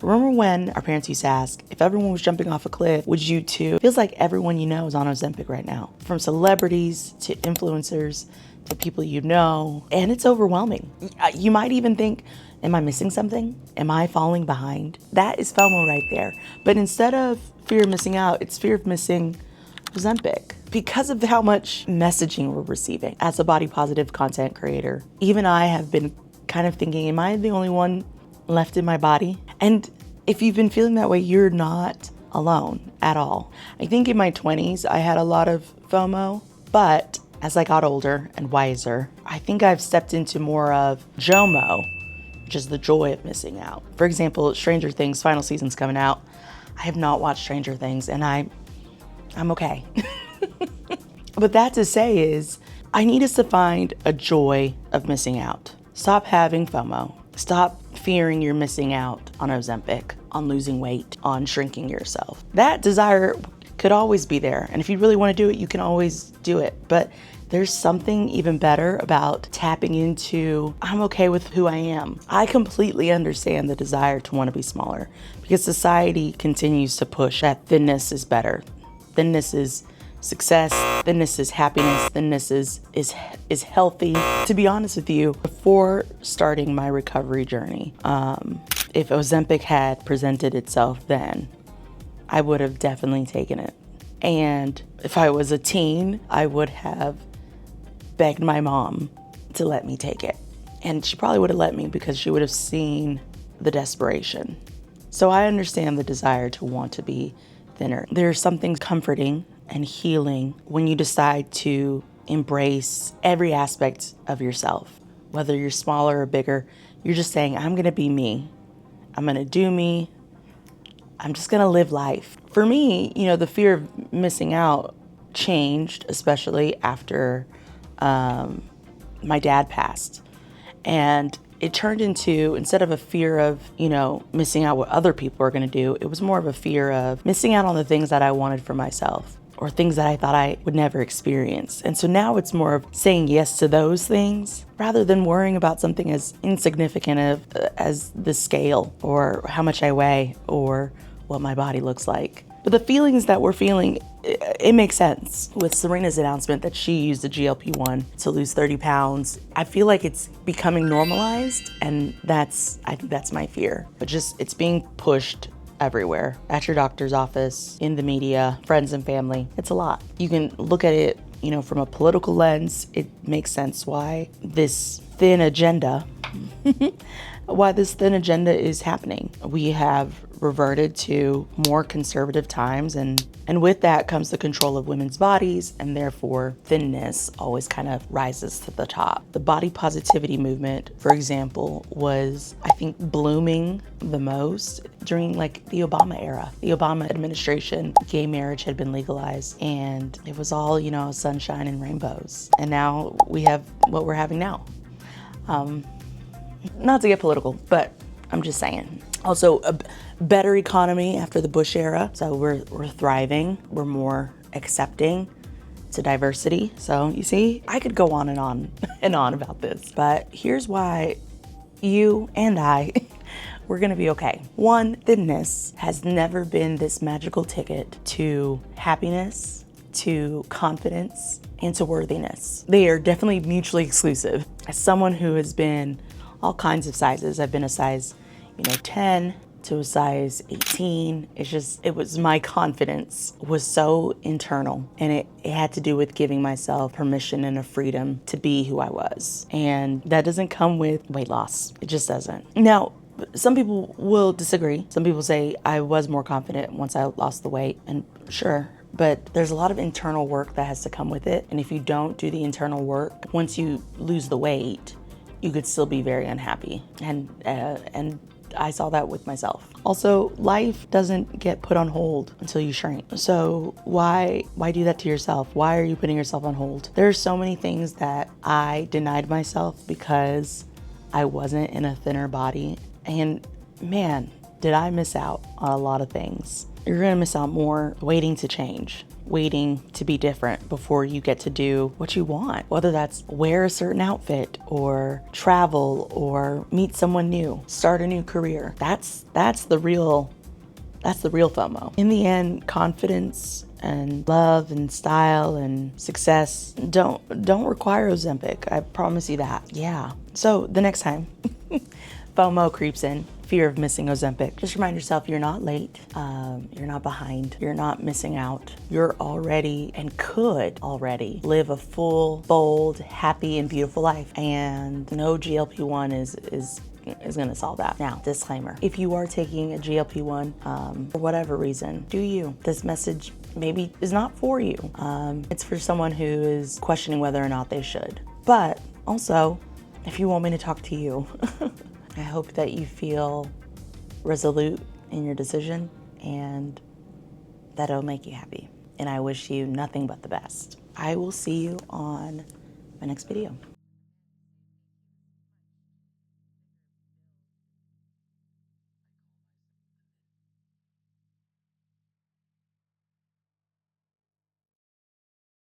Remember when our parents used to ask, if everyone was jumping off a cliff, would you too? Feels like everyone you know is on Ozempic right now. From celebrities to influencers to people you know. And it's overwhelming. You might even think, am I missing something? Am I falling behind? That is FOMO right there. But instead of fear of missing out, it's fear of missing Ozempic. Because of how much messaging we're receiving as a body positive content creator. Even I have been kind of thinking, am I the only one left in my body? And if you've been feeling that way, you're not alone at all. I think in my 20s, I had a lot of FOMO, but as I got older and wiser, I think I've stepped into more of JOMO, which is the joy of missing out. For example, Stranger Things final season's coming out. I have not watched Stranger Things and I'm okay. But that to say is, I need us to find a joy of missing out. Stop having FOMO. Stop fearing you're missing out on Ozempic, on losing weight, on shrinking yourself. That desire could always be there. And if you really want to do it, you can always do it. But there's something even better about tapping into, I'm okay with who I am. I completely understand the desire to want to be smaller because society continues to push that thinness is better. Thinness is success, thinness is happiness, thinness is healthy. To be honest with you, before starting my recovery journey, if Ozempic had presented itself then, I would have definitely taken it. And if I was a teen, I would have begged my mom to let me take it. And she probably would have let me because she would have seen the desperation. So I understand the desire to want to be thinner. There's something comforting and healing when you decide to embrace every aspect of yourself. Whether you're smaller or bigger, you're just saying, I'm gonna be me. I'm gonna do me. I'm just gonna live life. For me, the fear of missing out changed, especially after my dad passed. And it turned into, instead of a fear of, missing out what other people are gonna do, it was more of a fear of missing out on the things that I wanted for myself or things that I thought I would never experience. And so now it's more of saying yes to those things rather than worrying about something as insignificant as the scale or how much I weigh or what my body looks like. But the feelings that we're feeling, it makes sense. With Serena's announcement that she used the GLP-1 to lose 30 pounds, I feel like it's becoming normalized, and I think that's my fear. But it's being pushed everywhere, at your doctor's office, in the media, friends and family. It's a lot. You can look at it, from a political lens. It makes sense why this thin agenda is happening. We have reverted to more conservative times, and with that comes the control of women's bodies, and therefore thinness always kind of rises to the top. The body positivity movement, for example, was, I think, blooming the most during the Obama era. The Obama administration, gay marriage had been legalized, and it was all, sunshine and rainbows. And now we have what we're having now. Not to get political, but I'm just saying. Also, a better economy after the Bush era. So we're thriving. We're more accepting to diversity. So you see, I could go on and on and on about this. But here's why you and I, we're gonna be okay. One, thinness has never been this magical ticket to happiness, to confidence, and to worthiness. They are definitely mutually exclusive. As someone who has been all kinds of sizes, I've been a size 10 to a size 18. It was my confidence was so internal, and it had to do with giving myself permission and a freedom to be who I was. And that doesn't come with weight loss. It just doesn't. Now, some people will disagree. Some people say I was more confident once I lost the weight, and sure, but there's a lot of internal work that has to come with it. And if you don't do the internal work, once you lose the weight, you could still be very unhappy. And I saw that with myself. Also, life doesn't get put on hold until you shrink. So why do that to yourself? Why are you putting yourself on hold? There are so many things that I denied myself because I wasn't in a thinner body. And man, Did I miss out on a lot of things? You're gonna miss out more waiting to change, waiting to be different before you get to do what you want. Whether that's wear a certain outfit or travel or meet someone new, start a new career. That's the real FOMO. In the end, confidence and love and style and success don't require Ozempic. I promise you that. Yeah. So the next time FOMO creeps in, fear of missing Ozempic, just remind yourself you're not late, you're not behind, you're not missing out. You're already and could already live a full, bold, happy, and beautiful life. And no GLP-1 is going to solve that. Now, disclaimer, if you are taking a GLP-1 for whatever reason, do you. This message maybe is not for you. It's for someone who is questioning whether or not they should. But also, if you want me to talk to you, I hope that you feel resolute in your decision and that it'll make you happy. And I wish you nothing but the best. I will see you on my next video.